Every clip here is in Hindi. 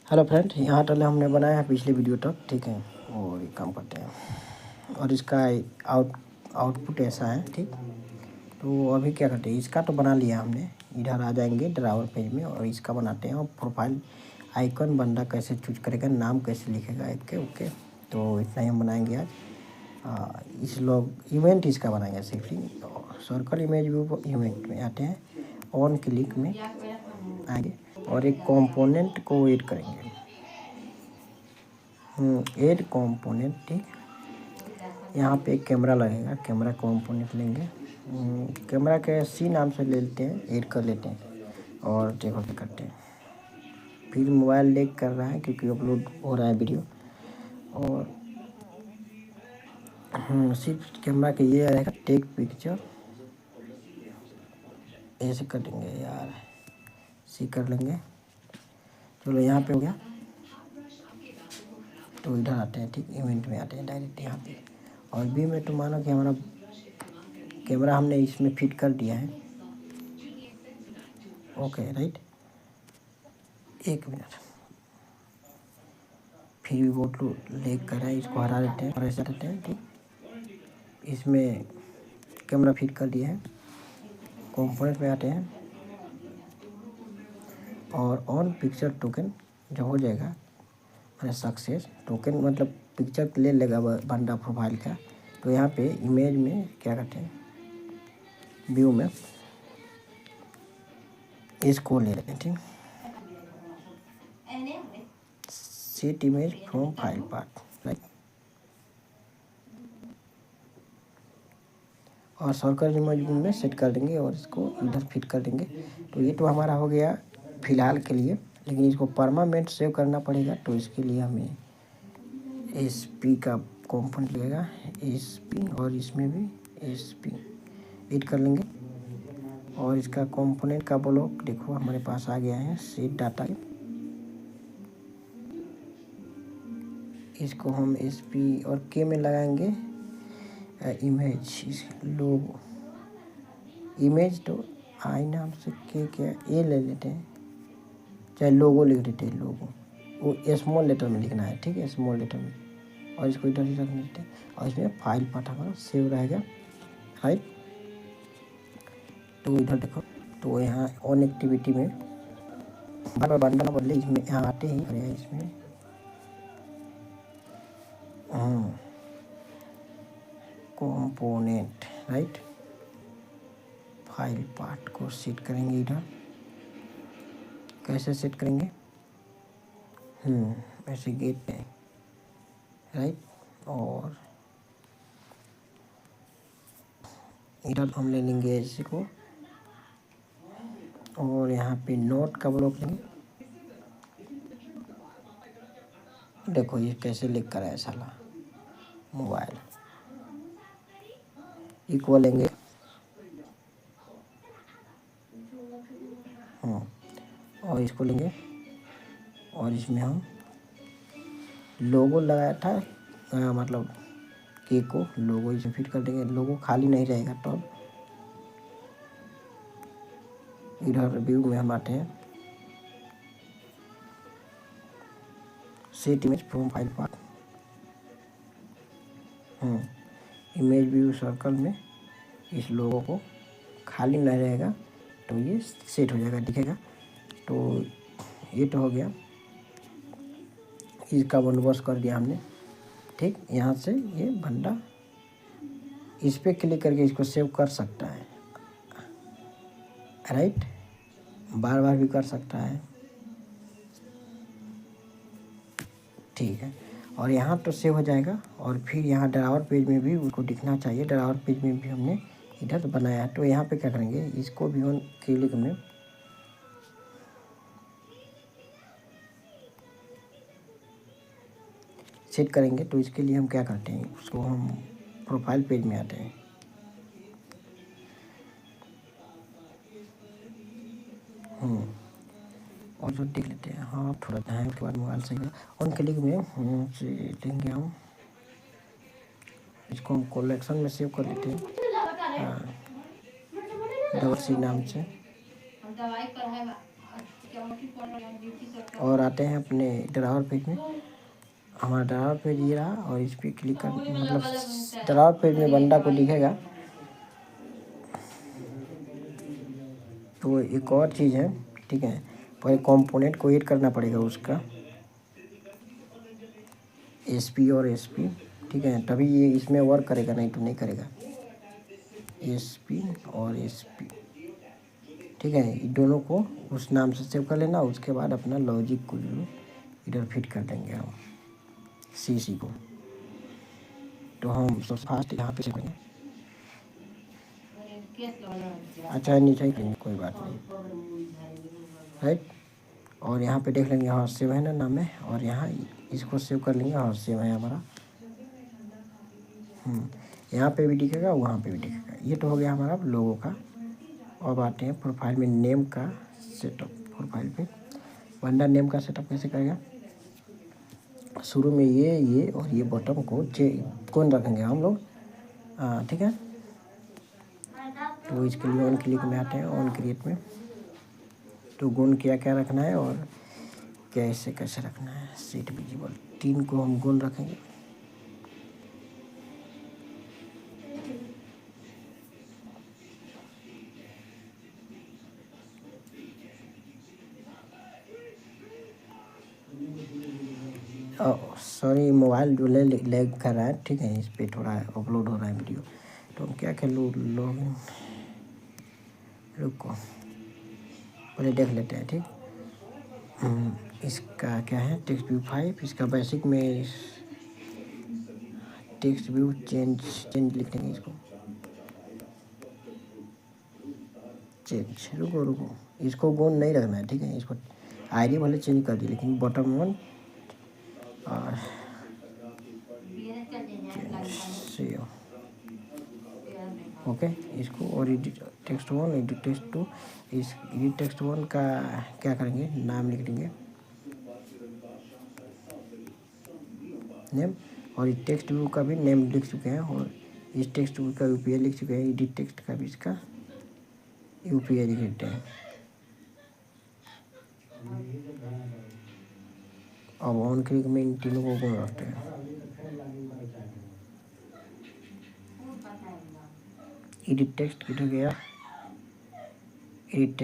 हेलो फ्रेंड, यहाँ टल हमने बनाया है पिछले वीडियो तक, ठीक है। और ये काम करते हैं और इसका आउटपुट ऐसा है, ठीक। तो अभी क्या करते हैं, इसका तो बना लिया हमने। इधर आ जाएंगे ड्राइवर पेज में और इसका बनाते हैं। और प्रोफाइल आइकन बंदा कैसे चूज करेगा, नाम कैसे लिखेगा, ओके। तो इतना ही हम बनाएंगे आज। इस लोग इवेंट इसका बनाएंगे सिर्फ ही। सर्कल इमेज व्यू इवेंट में आते हैं, ऑन क्लिक में आएंगे और एक कंपोनेंट को ऐड करेंगे। ऐड कंपोनेंट, ठीक। यहाँ पे एक कैमरा लगेगा, कैमरा कंपोनेंट लेंगे। कैमरा के सी नाम से ले लेते हैं, ऐड कर लेते हैं और देखो क्या करते हैं। फिर मोबाइल लैग कर रहा है क्योंकि अपलोड हो रहा है वीडियो। और सिर्फ कैमरा के ये रहेगा, टेक पिक्चर ऐसे कर देंगे यार, सी कर लेंगे। चलो यहाँ पे हो गया। तो इधर आते हैं, ठीक, इवेंट में आते हैं डायरेक्ट यहाँ पे। और बी में तो मानो कि हमारा कैमरा हमने इसमें फिट कर दिया है, ओके राइट। एक मिनट, फिर भी बहुत लेग कर रहा है, इसको हटा देते हैं और ऐसा देते हैं, ठीक। इसमें कैमरा फिट कर दिया है। कंपोनेंट में आते हैं और ऑन पिक्चर टोकन जो हो जाएगा मैंने सक्सेस। टोकन मतलब पिक्चर ले लेगा बंदा प्रोफाइल का। तो यहाँ पे इमेज में क्या करते हैं, व्यू में इसको ले लेते हैं, ठीक। Set image from file part, right. और सर्कल इमेज में सेट कर देंगे और इसको इधर फिट कर देंगे। तो ये तो हमारा हो गया फिलहाल के लिए, लेकिन इसको परमानेंट सेव करना पड़ेगा। तो इसके लिए हमें SP का कंपोनेंट लगेगा, SP, और इसमें भी SP ऐड कर लेंगे। और इसका कंपोनेंट का ब्लॉक देखो हमारे पास आ गया है, सेट डाटा। इसको हम SP और K में लगाएंगे इमेज लोगो। इमेज तो आई नाम से के क्या ए ले लेते हैं, चाहे लोगो लिख देते हैं, लोगो वो स्मॉल लेटर में लिखना है, ठीक है, स्मॉल लेटर में। और इसको इधर ही रख देते हैं और इसमें फाइल पार्ट हमारा सेव रहेगा, राइट। तो इधर देखो, तो यहाँ ऑन एक्टिविटी में बार बार बंदा बदले, इसमें यहाँ आते ही अरे इसमें कंपोनेंट, राइट। फाइल पार्ट को सेट करेंगे इधर। कैसे सेट करेंगे, ऐसे गेट पे, राइट। और इधर हम ले लेंगे इसी को और यहाँ पे नोट का ब्लॉक लेंगे। देखो ये कैसे लिख कर है साला मोबाइल। इक्वल लेंगे, और इसको लेंगे और इसमें हम लोगो लगाया था, मतलब के को लोगो इसमें फिट कर देंगे। लोगो खाली नहीं रहेगा। तो इधर व्यू में हम आते हैं, set image from file part, image view circle में इस लोगो को खाली नहीं रहेगा तो ये सेट हो जाएगा, दिखेगा। तो ये तो हो गया, इसका बंदोबस्त कर दिया हमने, ठीक। यहाँ से ये बंदा इस पर क्लिक करके इसको सेव कर सकता है, राइट। बार बार भी कर सकता है, ठीक है। और यहाँ तो सेव हो जाएगा। और फिर यहाँ ड्राइवर पेज में भी उसको दिखना चाहिए। ड्राइवर पेज में भी हमने इधर बनाया है। तो यहाँ पे क्या करेंगे, इसको भी ऑन क्लिक में सेट करेंगे। तो इसके लिए हम क्या करते हैं, उसको हम प्रोफाइल पेज में आते हैं, और जो देख लेते हैं। हाँ थोड़ा टाइम के बाद मोबाइल सही है। ऑन क्लिक में से लेंगे हम इसको, हम कलेक्शन में सेव कर लेते हैं, डबल C नाम से। और आते हैं अपने ड्रावर पेज में। हमारा ड्रावर पेज ये रहा और इस पर क्लिक कर, मतलब ड्रावर पेज में बंदा को दिखेगा। तो एक और चीज़ है, ठीक है, पहले कंपोनेंट को ऐड करना पड़ेगा उसका, एसपी और एसपी, ठीक है, तभी ये इसमें वर्क करेगा, नहीं तो नहीं करेगा। एसपी और एसपी, ठीक है, इन दोनों को उस नाम से सेव कर लेना। उसके बाद अपना लॉजिक को जो इधर फिट कर देंगे हम सीसी को। तो हम सबसे फास्ट यहाँ पे करेंगे। अच्छा नहीं चाहिए, कोई बात नहीं, राइट। और यहाँ पे देख लेंगे, हाँ सेव है ना नाम है, और यहाँ इसको सेव कर लेंगे, हाँ सेव है हमारा। यहाँ पे भी दिखेगा, वहाँ पे भी दिखेगा। ये तो हो गया हमारा लोगों का। अब आते हैं प्रोफाइल में नेम का सेटअप। प्रोफाइल पे बंदा नेम का सेटअप कैसे करेगा? शुरू में ये और ये बटन को कौन रखेंगे हम लोग, ठीक है। तो इसके लिए ऑन क्लिक में आते हैं, ऑन क्रिएट में। तो गुण क्या क्या रखना है और कैसे कैसे रखना है। सीट विजिबल 3 को हम गुण रखेंगे। सॉरी, मोबाइल जो लैग कर रहा है, ठीक है, इस पर थोड़ा अपलोड हो रहा है वीडियो। तो हम क्या कर लोग रुको पहले देख लेते हैं, ठीक। इसका क्या है, टेक्स्ट व्यू 5, इसका बेसिक में टेक्स्ट व्यू चेंज लिख देंगे इसको, चेंज। रुको इसको गुण नहीं रखना है, ठीक है, इसको आईडी वाले चेंज कर दिए, लेकिन बॉटम 1 और सेव, ओके। इसको और एडिट टेक्स्ट 1, एडिट टेक्स्ट 2, इस एडिट टेक्स्ट 1 का क्या करेंगे, नाम लिख देंगे, नेम। और इस टेक्स्ट व्यू का भी नेम लिख चुके हैं, और इस टेक्स्ट व्यू का यूपीआई लिख चुके हैं। एडिट टेक्स्ट का भी इसका यूपीआई लिख देते हैं। अब ऑन क्लिक में इन तीनों को गुण रखते हैं। एडिट टेक्स्ट किधर गया, एडिट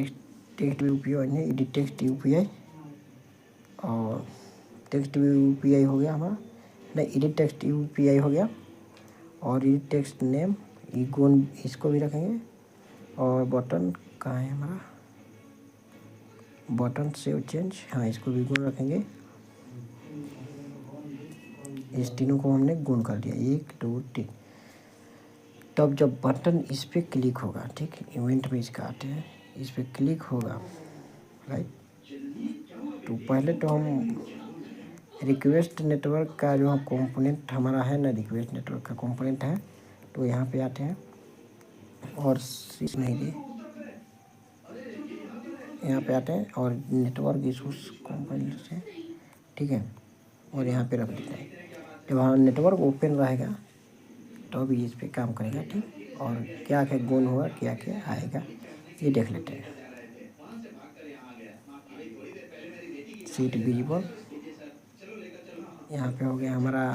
टेक्स्ट यूपीआई नहीं, एडिट टेक्स्ट यूपीआई, और टेक्स्ट यूपीआई हो गया हमारा, नहीं एडिट टेक्स्ट यूपीआई हो गया। और एडिट टेक्स्ट नेम, ये गुण इसको भी रखेंगे। और बटन कहाँ है हमारा, बटन सेव चेंज, हाँ इसको भी गुण रखेंगे। इस तीनों को हमने गुण कर दिया, 1 2 3। तब जब बटन इस पर क्लिक होगा, ठीक, इवेंट में इसका आते हैं, इस पर क्लिक होगा, राइट। तो पहले तो हम रिक्वेस्ट नेटवर्क का जो कंपोनेंट हमारा है ना, रिक्वेस्ट नेटवर्क का कंपोनेंट है, तो यहाँ पे आते हैं और नहीं दे, यहाँ पे आते हैं और नेटवर्क इशूज कंपोनेंट से, ठीक है, और यहाँ पे रख देते हैं। जब हमारा नेटवर्क ओपन रहेगा तो भी इस पे काम करेगा, ठीक। और क्या क्या गुण होगा, क्या क्या आएगा, ये देख लेते हैं। सीट विजिबल, यहाँ पे हो गया हमारा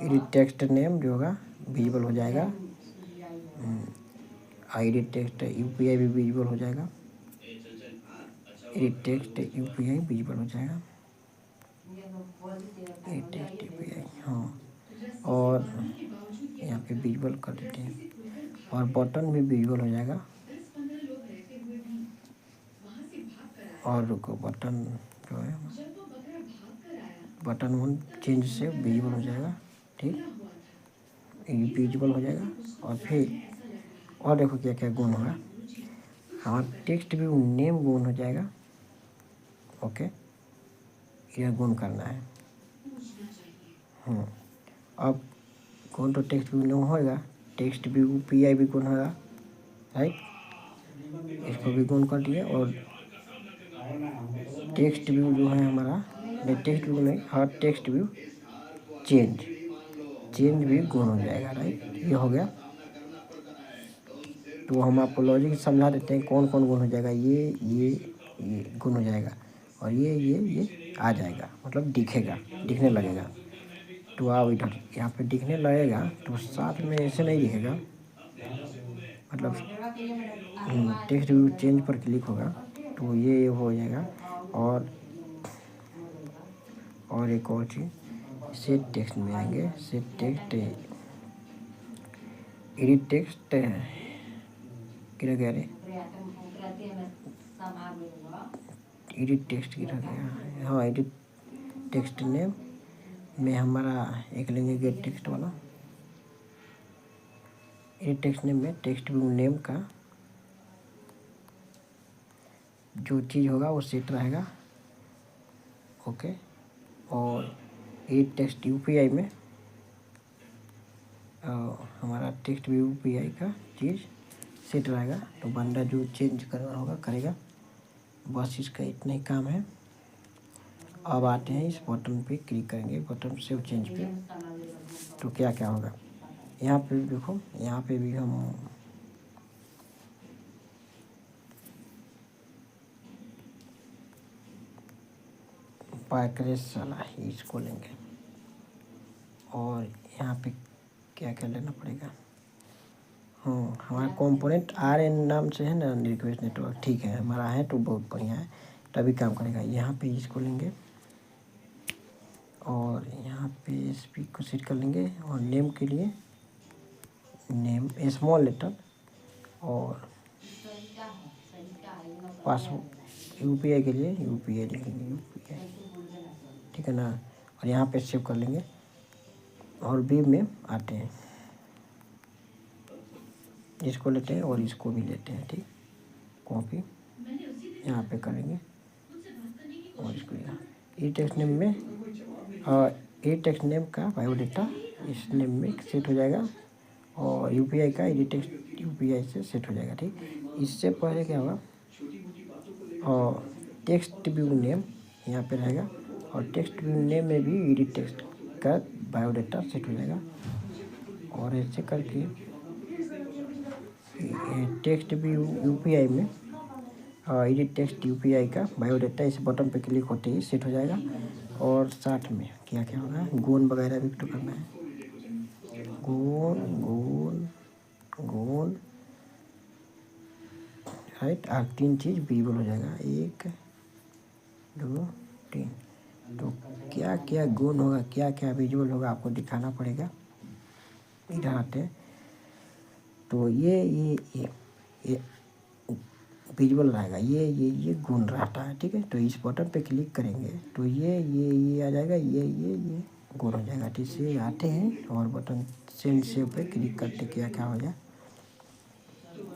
एडिट टेक्स्ट नेम जो होगा विजिबल हो जाएगा। एडिट टेक्स्ट यूपीआई भी विजिबल हो जाएगा, एडिट टेक्स्ट यूपीआई विजिबल हो जाएगा, एडिट टेक्स्ट यूपीआई, हाँ। और यहाँ पे विजिबल कर देते हैं, और बटन भी विजिबल हो जाएगा। और रुको, बटन जो है बटन 1 चेंज से विजिबल हो जाएगा, ठीक, विजिबल हो जाएगा। और फिर और देखो क्या क्या गुण होगा, हमारा टेक्स्ट भी नेम गुण हो जाएगा, ओके, यह गुण करना है। अब गुण तो टेक्स्ट भी नेम होगा, टेक्स्ट भी पीआई भी गुण होगा, राइट, इसको भी गुण कर दिए। और टेक्स्ट व्यू जो है हमारा, नहीं टेक्स्ट व्यू नहीं, हाँ टेक्स्ट व्यू चेंज भी गुण हो जाएगा, राइट, ये हो गया। तो हम आपको लॉजिक समझा देते हैं कौन कौन गुण हो जाएगा। ये गुण हो जाएगा और ये आ जाएगा, मतलब दिखेगा, दिखने लगेगा। तो आओ इधर, यहाँ पे दिखने लगेगा तो साथ में ऐसे नहीं दिखेगा, मतलब टेक्स्ट व्यू चेंज पर क्लिक होगा तो ये हो जाएगा। और एक और चीज़, सेट टेक्स्ट में आएंगे। सेट टेक्स्ट, एडिट टेक्स्ट गिरा गया रे, एडिट टेक्स्ट गिरा गया। हाँ, एडिट टेक्स्ट नेम में हमारा एक लेंगे गेट टेक्स्ट वाला। एडिट टेक्स्ट नेम में टेक्स्ट व्यू नेम का जो चीज़ होगा वो सेट रहेगा। ओके। और एडिट टेक्स्ट यूपीआई में हमारा टेक्स्ट व्यू यूपीआई का चीज़ सेट रहेगा। तो बंदा जो चेंज करना होगा करेगा। बस इसका इतना ही काम है। अब आते हैं इस बटन पे, क्लिक करेंगे बटन सेव चेंज पे, तो क्या क्या होगा। यहाँ पे देखो, यहाँ पे भी हम पैकेज साला इसको लेंगे और यहाँ पे क्या क्या लेना पड़ेगा। हाँ, हमारा कंपोनेंट RN नाम से है ना, रिक्वेस्ट नेटवर्क, ठीक है हमारा है तो बहुत बढ़िया है, तभी काम करेगा। यहाँ पे इसको लेंगे और यहाँ पे स्पीक को सेट कर लेंगे। और नेम के लिए नेम स्मॉल लेटर और पासवर्ड, यूपीआई के लिए यूपीआई लिखेंगे, यूपीआई, ठीक है ना। और यहाँ पे सेव कर लेंगे। और बी में आते हैं, इसको लेते हैं और इसको भी लेते हैं, ठीक। कॉपी यहाँ पे करेंगे और इसको यहाँ ई टेक्स्ट नेम में, ई टेक्स्ट नेम का बायोडाटा इस नेम में सेट हो जाएगा और यूपीआई का एडिट टेक्स्ट यूपीआई से सेट हो जाएगा, ठीक। इससे पहले क्या होगा, और टेक्स्ट व्यू नेम यहाँ पे रहेगा और टेक्स्ट व्यू नेम में भी एडिट टेक्स्ट का बायोडाटा सेट हो जाएगा। और ऐसे करके टेक्स्ट व्यू यूपीआई में एडिट टेक्स्ट यूपीआई का बायोडाटा इस बटन पे क्लिक होते ही सेट हो जाएगा। और साथ में क्या क्या होगा, गोन वगैरह भी तो करना है, गोन राइट। और 3 चीज़ विजिबल हो जाएगा, 1 2 3। तो क्या क्या गुण होगा, क्या क्या विजुअल होगा आपको दिखाना पड़ेगा। इधर आते हैं तो ये विजुअल रहेगा, ये गुण रहता है, ठीक है। तो इस बटन पे क्लिक करेंगे तो ये आ जाएगा, ये गुण हो जाएगा, ठीक से आते हैं। और बटन सेंड सेव पे क्लिक करते क्या क्या हो जाए,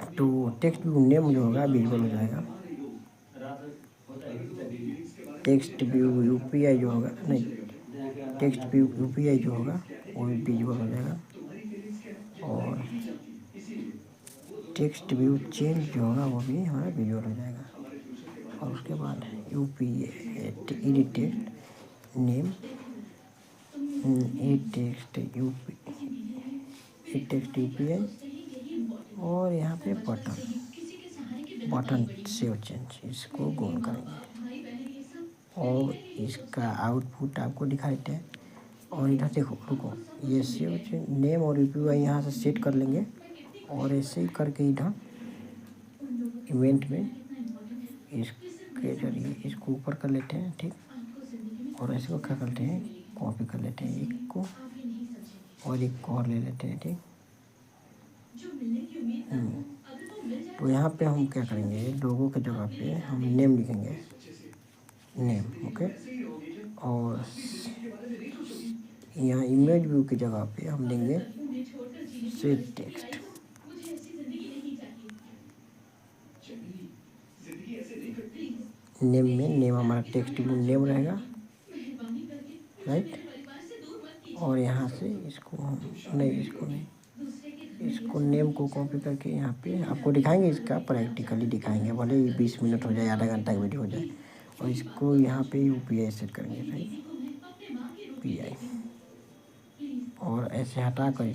तो टेक्स्ट व्यू नेम जो होगा विजुअल हो जाएगा। टेक्स्ट व्यू यूपीआई जो होगा, नहीं, टेक्स्ट व्यू यूपीआई जो होगा वो भी विजुअल हो जाएगा। और टेक्स्ट व्यू चेंज जो होगा वो भी हमारा विजुअल हो जाएगा। और उसके बाद UPI edit text name, text UPI और यहाँ पे बटन सेव चेंज, इसको गोल करेंगे और इसका आउटपुट आपको दिखा देते हैं। और इधर देखो, रुको, ये सेव चेंज नेम और यूपीआई यहाँ से सेट कर लेंगे। और ऐसे ही करके इधर इवेंट में इसके जरिए इसको ऊपर कर लेते हैं, ठीक। और ऐसे को क्या करते हैं, कॉपी कर लेते हैं एक को और एक को और ले लेते हैं, ठीक। तो यहाँ पे हम क्या करेंगे, लोगों के जगह पे हम नेम लिखेंगे, नेम, ओके। और यहाँ इमेज व्यू की जगह पे हम देंगे सेट टेक्स्ट, नेम में नेम हमारा टेक्स्ट व्यू नेम रहेगा, राइट। और यहाँ से इसको हम इसको नेम को कॉपी करके यहाँ पे आपको दिखाएंगे, इसका प्रैक्टिकली दिखाएंगे, भले ही 20 मिनट हो जाए, आधा घंटा की वीडियो हो जाए। और इसको यहाँ पे यूपीआई सेट करेंगे, राइट, यूपीआई। और ऐसे हटा कर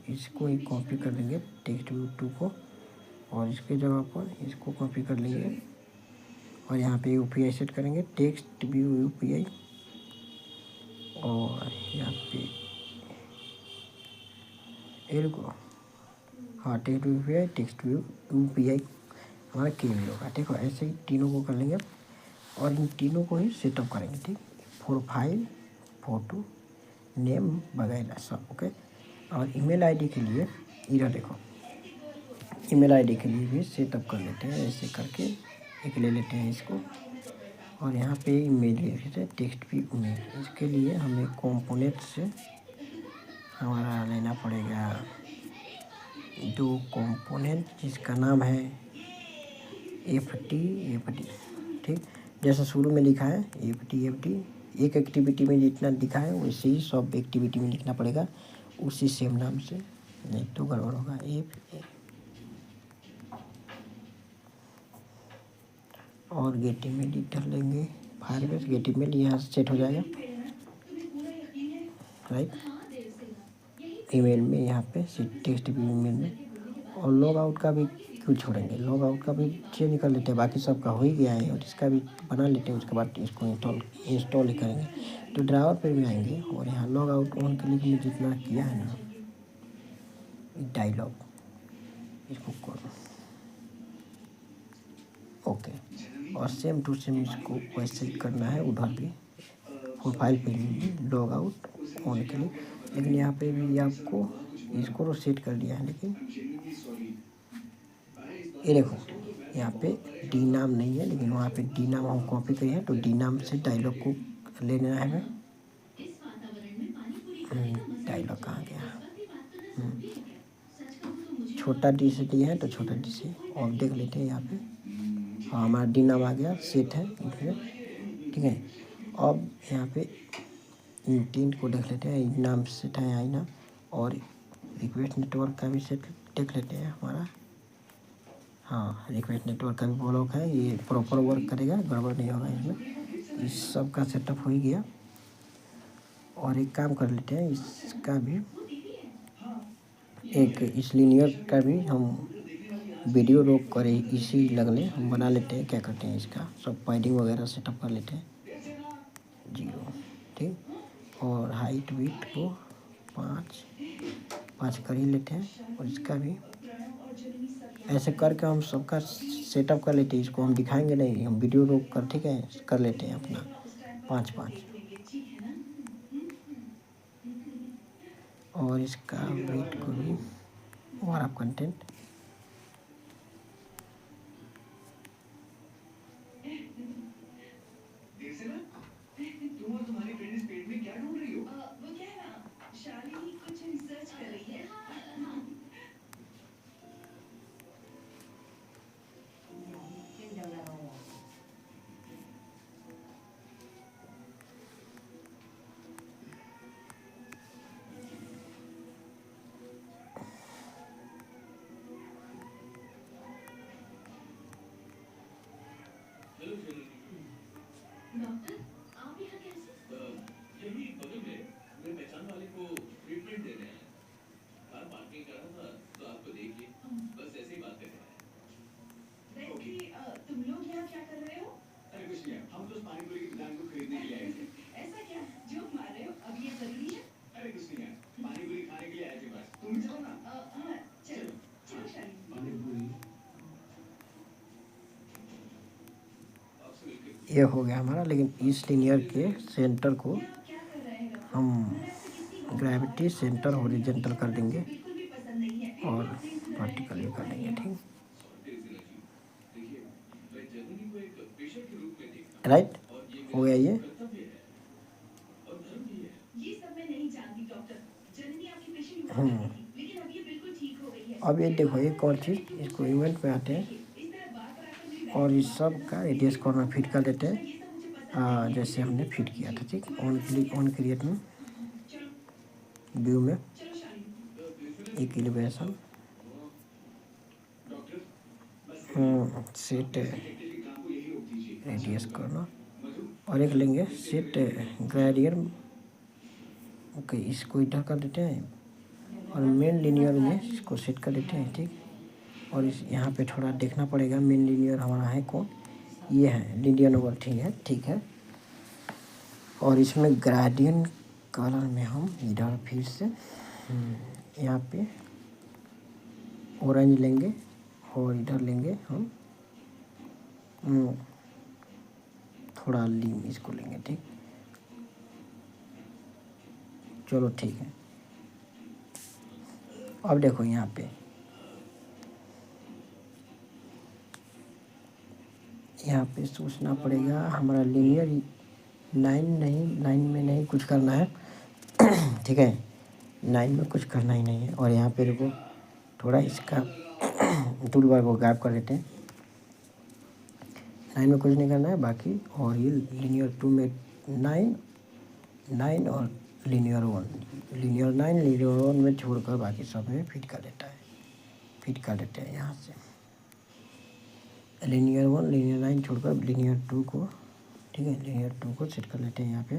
इसको ही कॉपी कर देंगे टेक्स्ट व्यू 2 को और इसके जगह पर इसको कॉपी कर लेंगे और यहाँ पे यूपीआई सेट करेंगे, टेक्स्ट व्यू यूपीआई, और यहाँ पे रुको, हाँ text view UPI, text view UPI हमारा क्रिएट होगा। ठीक है, ऐसे ही तीनों को कर लेंगे और इन तीनों को ही सेटअप करेंगे। ठीक, प्रोफाइल, फोटो, नेम वगैरह सब। ओके, और ईमेल आईडी के लिए इधर देखो, ईमेल आईडी के लिए भी सेटअप कर लेते हैं। ऐसे करके एक ले लेते हैं इसको और यहाँ पे ईमेल ले लेते हैं, टेक्स्ट भी ईमेल। इसके लिए हमें कंपोनेंट से हमारा लेना पड़ेगा 2 कंपोनेंट जिसका नाम है FT। ठीक, जैसा शुरू में लिखा है FT। एक एक्टिविटी में जितना लिखा है वैसे ही सब एक्टिविटी में लिखना पड़ेगा, उसी सेम नाम से, नहीं तो गड़बड़ होगा। और गेट ईमेल डिटेल लेंगे, फायरबेस गेट ईमेल यहाँ से सेट हो जाएगा। राइट, ईमेल में यहाँ पे टेक्स्ट भी ईमेल में, और लॉग आउट का भी क्यों छोड़ेंगे, लॉग आउट का भी चेंज कर लेते हैं। बाकी सबका हो ही गया है और इसका भी बना लेते हैं, उसके बाद इसको इंस्टॉल ही करेंगे। तो ड्राइवर पे भी आएंगे और यहाँ लॉग आउट ऑन क्लिक में जितना किया है ना डायलॉग, इसको करो ओके, और सेम टू सेम इसको वैसे ही करना है उधर भी, प्रोफाइल पे भी लॉग आउट ऑन क्लिक। लेकिन यहाँ पे भी आपको इसको तो सेट कर दिया है, लेकिन ये देखो यहाँ पे डी नाम नहीं है, लेकिन वहाँ पे डी नाम हम कॉपी करें हैं, तो डी नाम से डायलॉग को लेना है हमें। डायलॉग कहाँ गया, छोटा डी से लिया है तो छोटा डी से, और देख लेते हैं यहाँ पे, हाँ हमारा डी नाम आ गया, सेट है इसमें। ठीक है, अब यहाँ पे इन 3 को देख लेते हैं, नाम सेट है आई नाम, और रिक्वेस्ट नेटवर्क का भी सेट देख लेते हैं हमारा। हाँ, रिक्वेस्ट नेटवर्क का भी ब्लॉक है, ये प्रॉपर वर्क करेगा, गड़बड़ नहीं होगा इसमें। इस सब का सेटअप हो ही गया। और एक काम कर लेते हैं, इसका भी एक इस लीनियर का भी हम वीडियो रोक कर इसी लगले हम बना लेते हैं। क्या करते हैं, इसका सब पैडिंग वगैरह सेटअप कर लेते हैं 0। ठीक, और हाइट विड्थ को 5 कर ही लेते हैं, और इसका भी ऐसे करके हम सबका सेटअप कर लेते हैं। इसको हम दिखाएंगे नहीं, हम वीडियो रोक कर, ठीक है, कर लेते हैं अपना 5। और इसका वेट को भी और आप कंटेंट डॉक्टर, आप यहाँ कैसे? यही बगल में मेरे पहचान वाले को ट्रीटमेंट दे रहे हैं। कार पार्किंग करा था तो आपको देखिए, बस ऐसे ही बात कर रहे हैं। वैसे तुम लोग यहाँ क्या कर रहे हो? अरे कुछ नहीं, हम तो पानी पूरी की दुकान को खरीदने के लिए आए थे। ऐसा क्या, जोक मार रहे हो? अब ये जरूरी है? अरे कुछ नहीं है, पानी पूरी खाने के लिए आए थे बस। तुम भी चलो ना। हाँ चलो, चलो शाली। पानी पूरी ये हो गया हमारा। लेकिन इस लीनियर के सेंटर को हम ग्रेविटी सेंटर हॉरिजॉन्टल कर देंगे और वर्टिकल भी कर देंगे। ठीक, राइट, हो गया ये। अब ये देखो एक और चीज़, इसको इवेंट पे आते हैं और इस सब का रेडियस कॉर्नर फिट कर देते हैं जैसे हमने फिट किया था। ठीक, ऑन क्लिक, ऑन क्रिएट में व्यू में एक एलिवेशन सेट रेडियस कॉर्नर, और एक लेंगे सेट ग्रेडियंट। ओके, इसको इधर कर देते हैं और मेन लीनियर में इसको सेट कर देते हैं। ठीक, और इस यहाँ पे थोड़ा देखना पड़ेगा। मेन लीनियर हमारा है कौन, ये है लीनियर नंबर, ठीक है। और इसमें ग्रेडियंट कलर में हम इधर फिर से यहाँ पे ऑरेंज लेंगे और इधर लेंगे हम थोड़ा लीम इसको लेंगे, ठीक। चलो ठीक है। अब देखो यहाँ पे सोचना पड़ेगा हमारा लीनियर लाइन में नहीं कुछ करना है ठीक है, लाइन में कुछ करना ही नहीं है। और यहाँ पे देखो थोड़ा इसका टूल बार को गायब कर देते हैं। लाइन में कुछ नहीं करना है बाकी। और ये लीनियर 2 में 9 और लीनियर 1 लीनियर 1 में छोड़कर बाकी सब में फिट कर देते हैं यहाँ से। लीनियर 1 लीनियर 9 छोड़कर लीनियर 2 को, ठीक है, लीनियर 2 को सेट कर लेते हैं यहाँ पे।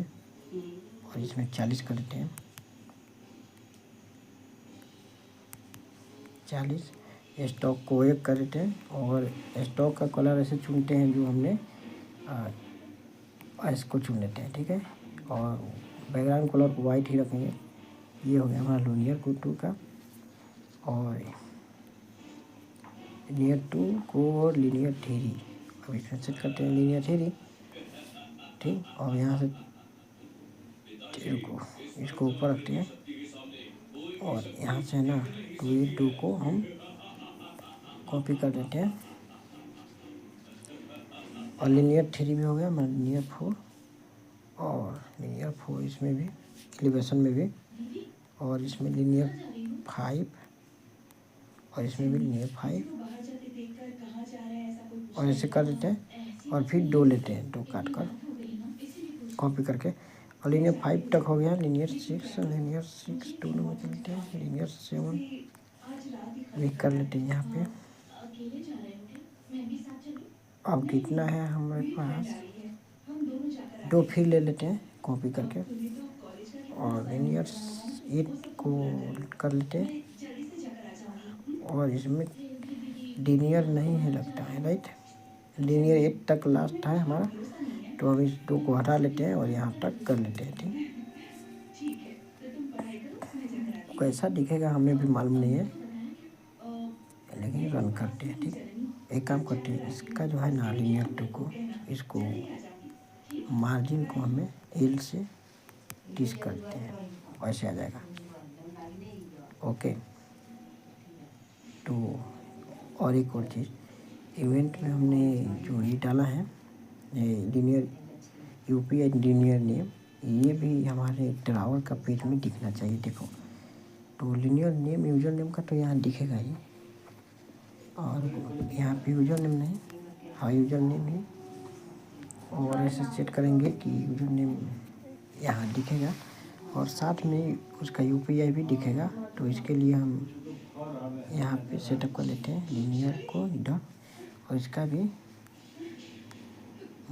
और इसमें 40 कर देते हैं, 40। स्टॉक को 1 कर देते हैं। और स्टॉक का कलर ऐसे चुनते हैं जो हमने इसको चुन लेते हैं, ठीक है। और बैकग्राउंड कलर को वाइट ही रखेंगे। ये हो गया हमारा लीनियर 2 का। और लीनियर 2 को लीनियर 3 अब इसमें सेट करते हैं लीनियर 3, ठीक। और यहाँ से 3 को इसको ऊपर रखते हैं। और यहाँ से ना 2 को हम कॉपी कर देते हैं। और लीनियर 3 भी हो गया, मतलब लीनियर 4 और लीनियर 4 इसमें भी, एलिवेशन में भी। और इसमें लीनियर 5 और इसमें भी लीनियर 5 और ऐसे कर देते हैं। और फिर 2 लेते हैं, 2 काट कर कॉपी करके। और लीनियर 5 तक हो गया। लीनियर 6 दोनों में चलते हैं। लीनियर 7 भी कर लेते हैं यहाँ पे। अब कितना है हमारे पास, 2 फिर ले लेते हैं कॉपी करके। और लीनियर 8 को कर लेते हैं। और इसमें लीनियर नहीं है लगता है, राइट। लीनियर 8 तक लास्ट है हमारा, तो हम इस 2 को हटा लेते हैं और यहाँ तक कर लेते हैं, ठीक। कैसा दिखेगा हमें भी मालूम नहीं है, लेकिन रन करते हैं, ठीक। एक काम करते हैं, इसका जो है ना लीनियर 2 को, इसको मार्जिन को हमें एल से टीस करते हैं, वैसे आ जाएगा। ओके। तो और एक और चीज़, इवेंट में हमने जो ये डाला है, ये लीनियर यूपीआई लीनियर नेम, ये भी हमारे ड्रावर का पेज में दिखना चाहिए। देखो, तो लीनियर नेम यूजर नेम का तो यहाँ दिखेगा ही। और यहाँ पे यूजर नेम नहीं, हाँ यूजर नेम ही। और ऐसे सेट करेंगे कि यूजर नेम यहाँ दिखेगा और साथ में उसका यूपीआई भी दिखेगा। तो इसके लिए हम यहाँ पे सेटअप कर लेते हैं लीनियर को इधर। और इसका भी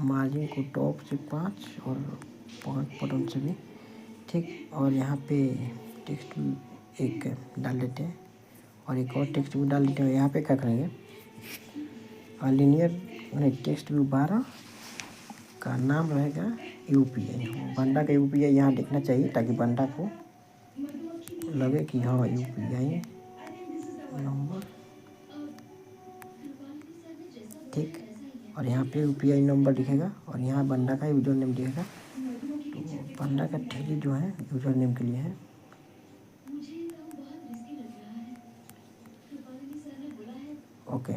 मार्जिन को टॉप से 5 और 5 बटन से भी, ठीक। और यहाँ पे टेक्स्ट एक डाल देते हैं और एक और टेक्स्ट भी डाल देते हैं। यहाँ पे क्या करेंगे, और लीनियर टेक्स्ट व्यू 12 का नाम रहेगा यूपीआई। बंदा का यूपीआई यहाँ देखना चाहिए ताकि बंदा को लगे कि हाँ यूपीआई नंबर, ठीक। और यहाँ पे यूपीआई नंबर दिखेगा और यहाँ बंदा का यूजर नेम दिखेगा। तो बंदा का थ्री जो है यूजर नेम के लिए है। ओके।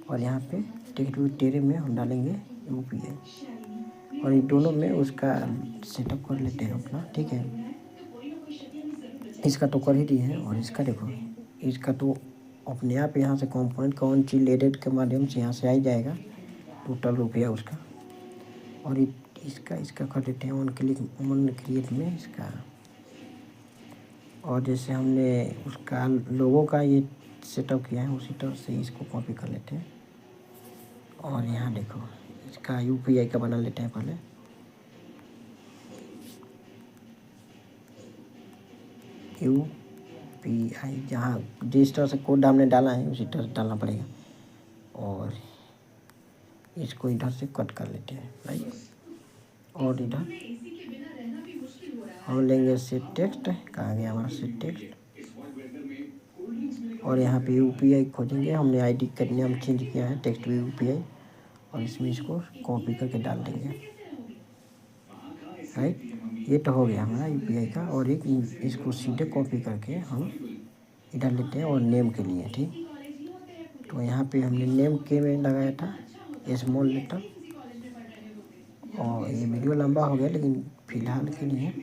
और यहाँ पे टेक्स्ट व्यू तेरे में हम डालेंगे यूपीआई और ये दोनों में उसका सेटअप कर लेते हैं अपना, ठीक है। इसका तो कर ही दिए हैं। और इसका देखो, इसका तो अपने आप यहाँ से कंपोनेंट कौन चीज एडिट के माध्यम से यहाँ से आ ही जाएगा टोटल रुपया उसका। और इसका कर देते हैं ऑन क्रिएट में इसका। और जैसे हमने उसका लोगों का ये सेटअप किया है उसी तरह से इसको कॉपी कर लेते हैं। और यहाँ देखो, इसका यूपीआई का बना लेते हैं पहले। SPI, जहाँ जिस तरह से कोड हमने डाला है उसी तरह से डालना पड़ेगा। और इसको इधर से कट कर लेते हैं, राइट। और इधर हम लेंगे सेट टेक्स्ट, कहाँ गया हमारा सेट टेक्स्ट, और यहाँ पे UPI खोजेंगे। हमने ID का नाम चेंज किया है, टेक्स्ट भी UPI, और इसमें इसको कॉपी करके डाल देंगे, राइट। ये तो हो गया हमारा UPI का। और एक इसको सीधे कॉपी करके हम इधर लेते हैं और नेम के लिए, ठीक। तो यहाँ पे हमने नेम के में लगाया था स्मॉल लेटर। और ये वीडियो लंबा हो गया, लेकिन फ़िलहाल के लिए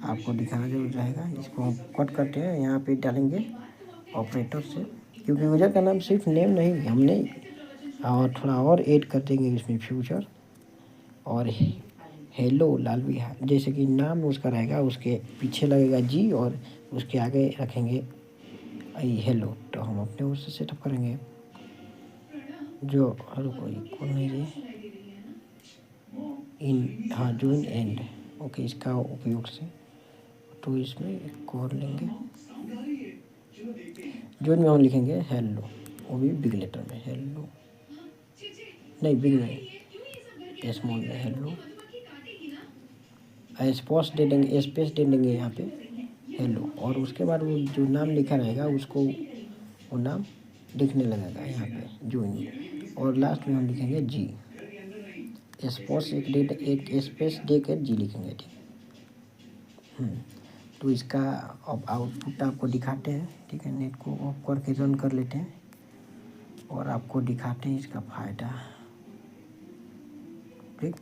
आपको दिखाना जरूर रहेगा। इसको हम कट करते हैं, यहाँ पे डालेंगे ऑपरेटर से, क्योंकि यूजर का नाम सिर्फ नेम नहीं, हमने और थोड़ा और ऐड कर देंगे इसमें फ्यूचर। और हेलो लाल बिहार, जैसे कि नाम उसका रहेगा, उसके पीछे लगेगा जी और उसके आगे रखेंगे हेलो। तो हम अपने उससे सेटअप करेंगे जो हर कोई कौन नहीं जी इन, हाँ जून एंड, ओके, इसका उपयोग से। तो इसमें एक और लेंगे, जून में हम लिखेंगे हेलो, वो भी बिग लेटर में हेलो, नहीं बिग नहीं, स्मॉल में हेलो। स्पेस दे देंगे, स्पेस दे देंगे यहाँ पे हेलो, और उसके बाद वो जो नाम लिखा रहेगा उसको वो नाम दिखने लगेगा यहाँ पे जून। और लास्ट में हम लिखेंगे जी, स्पेस एक स्पेस दे कर जी लिखेंगे, ठीक। तो इसका अब आउटपुट आपको दिखाते हैं, ठीक है। नेट को ऑफ करके रन कर लेते हैं और आपको दिखाते हैं इसका फ़ायदा, ठीक।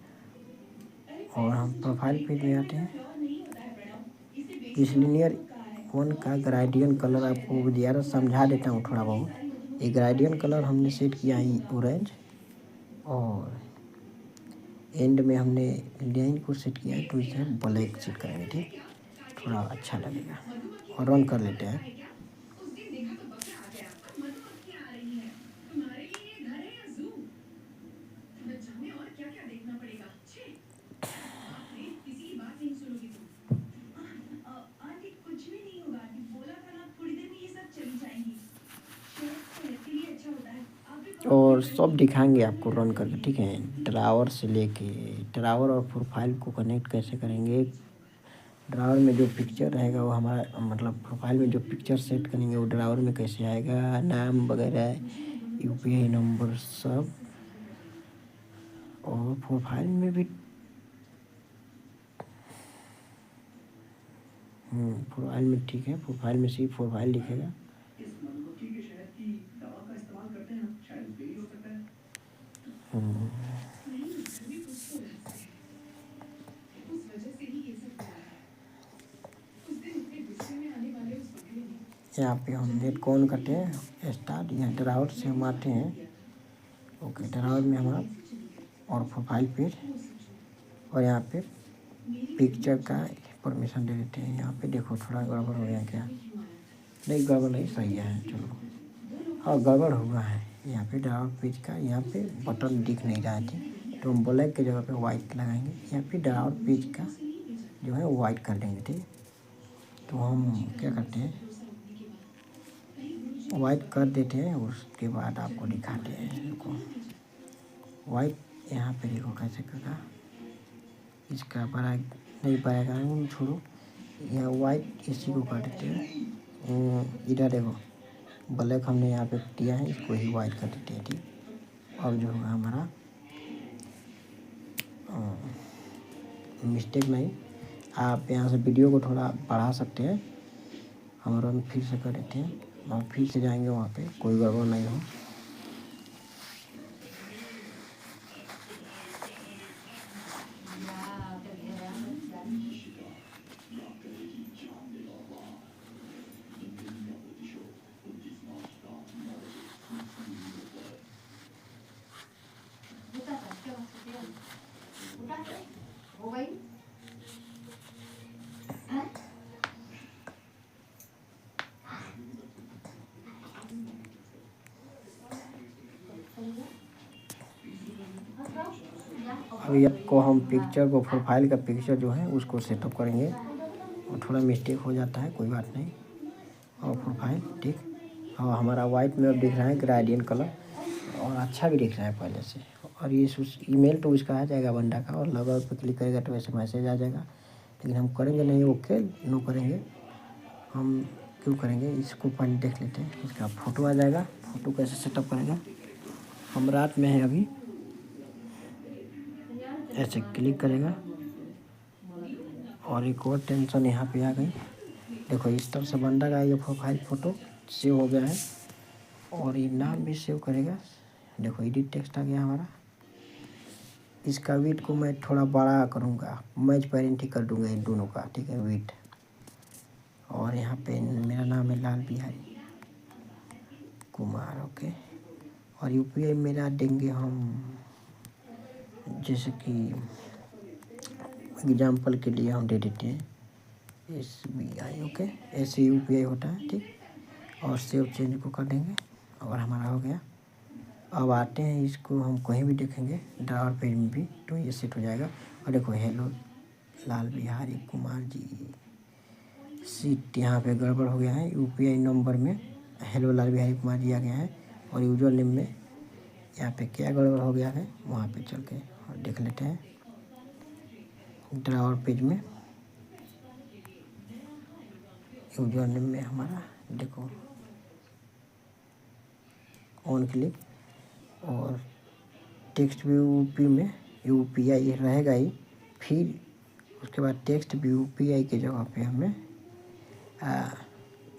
और हम प्रोफाइल पेज में आते हैं। इस लिनियर वन का ग्रेडियंट कलर आपको ज़्यादा समझा देता हूँ थोड़ा बहुत। एक ग्रेडियंट कलर हमने सेट किया है ऑरेंज, और एंड में हमने लाइन को सेट किया है तो इसे ब्लैक सेट करेंगे, ठीक, थोड़ा अच्छा लगेगा। और रन कर लेते हैं। और सब दिखाएंगे आपको रन करके, ठीक है। ड्रावर से लेके ड्रावर और प्रोफाइल को कनेक्ट कैसे करेंगे। ड्रावर में जो पिक्चर रहेगा वो हमारा, मतलब प्रोफाइल में जो पिक्चर सेट करेंगे वो ड्रावर में कैसे आएगा, नाम वगैरह, UPI नंबर सब। और प्रोफाइल में भी प्रोफाइल में, ठीक है, प्रोफाइल में सिर्फ प्रोफाइल लिखेगा। यहाँ पे हम नेट को ऑन करते हैं, स्टार्ट, यहाँ ड्रावर से हम आते हैं, ओके। ड्रावर में हमारा और प्रोफाइल पेज, और यहाँ पे पिक्चर का परमिशन दे देते हैं। यहाँ पे देखो थोड़ा गड़बड़ हो गया क्या, नहीं गड़बड़ नहीं, सही है, चलो। हाँ गड़बड़ हुआ है, यहाँ पे ड्रावर पेज का यहाँ पे बटन दिख नहीं रहा है, तो हम ब्लैक की जगह पे वाइट लगाएंगे। यहाँ पे ड्रावर पेज का जो है वाइट कर देंगे, ठीक। तो हम क्या करते हैं, वाइट कर देते हैं, उसके बाद आपको दिखाते हैं इनको वाइट। यहाँ पे देखो कैसे करना, इसका बड़ा नहीं पाएगा, छोड़ो, यहाँ वाइट इसी को कर देते हैं। इधर देखो ब्लैक हमने यहाँ पे दिया है, इसको ही वाइट कर देते हैं, ठीक। और जो होगा हमारा मिस्टेक नहीं, आप यहाँ से वीडियो को थोड़ा बढ़ा सकते हैं। हम रन फिर से कर देते हैं, और फिर से जाएंगे वहाँ पे, कोई गड़बड़ नहीं हो। अभी आपको हम पिक्चर को, प्रोफाइल का पिक्चर जो है उसको सेटअप करेंगे, और थोड़ा मिस्टेक हो जाता है, कोई बात नहीं। और प्रोफाइल, ठीक। और हमारा वाइट में अब दिख रहा है ग्रेडियंट कलर, और अच्छा भी दिख रहा है पहले से। और ये उस ईमेल तो उसका आ जाएगा बंदा का, और लॉग आउट पे क्लिक करेगा तो ऐसे मैसेज आ जाएगा। लेकिन हम करेंगे नहीं, ओके नो करेंगे हम। क्यों करेंगे, इसको पहले देख लेते हैं। इसका फ़ोटो आ जाएगा, फ़ोटो कैसे सेटअप करेगा। हम रात में हैं अभी, ऐसे क्लिक करेगा और एक और टेंशन यहाँ पे आ गई। देखो इस तरह से बंदा का ये प्रोफाइल फ़ोटो सेव हो गया है, और ये नाम भी सेव करेगा। देखो एडिट टेक्स्ट आ गया हमारा। इसका वेट को मैं थोड़ा बड़ा करूँगा, मैच पेरेंट ही कर दूँगा इन दोनों का, ठीक है, वेट। और यहाँ पे मेरा नाम है लाल बिहारी कुमार, ओके। और यूपीआई मेरा देंगे हम, जैसे कि एग्जाम्पल के लिए हम दे देते हैं SBI, ओके। ऐसे यूपीआई होता है, ठीक। और सेव चेंज को कर देंगे, और हमारा हो गया। अब आते हैं, इसको हम कहीं भी देखेंगे ड्रावर पेज में भी, तो ये सेट हो जाएगा। और देखो हेलो लाल बिहारी कुमार जी, सीट यहाँ पे गड़बड़ हो गया है। यूपीआई नंबर में हेलो लाल बिहारी कुमार जी आ गया है, और यूजर नेम में यहाँ पे क्या गड़बड़ हो गया है, वहाँ पे चल के और देख लेते हैं। ड्रावर पेज में यूजर नेम में हमारा देखो ऑन क्लिक, और टेक्स्ट भी यूपी में यूपीआई रहेगा ही। फिर उसके बाद टेक्स्ट भी यूपीआई के जगह पे हमें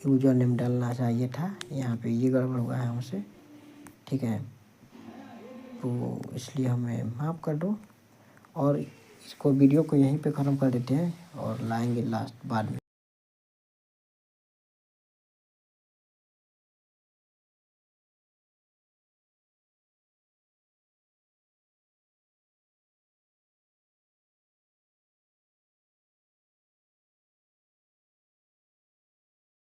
यूजर नेम डालना चाहिए था। यहाँ पे ये गड़बड़ हुआ है हमसे, ठीक है। तो इसलिए हमें माफ़ कर दो, और इसको वीडियो को यहीं पे ख़त्म कर देते हैं, और लाएंगे लास्ट बाद में।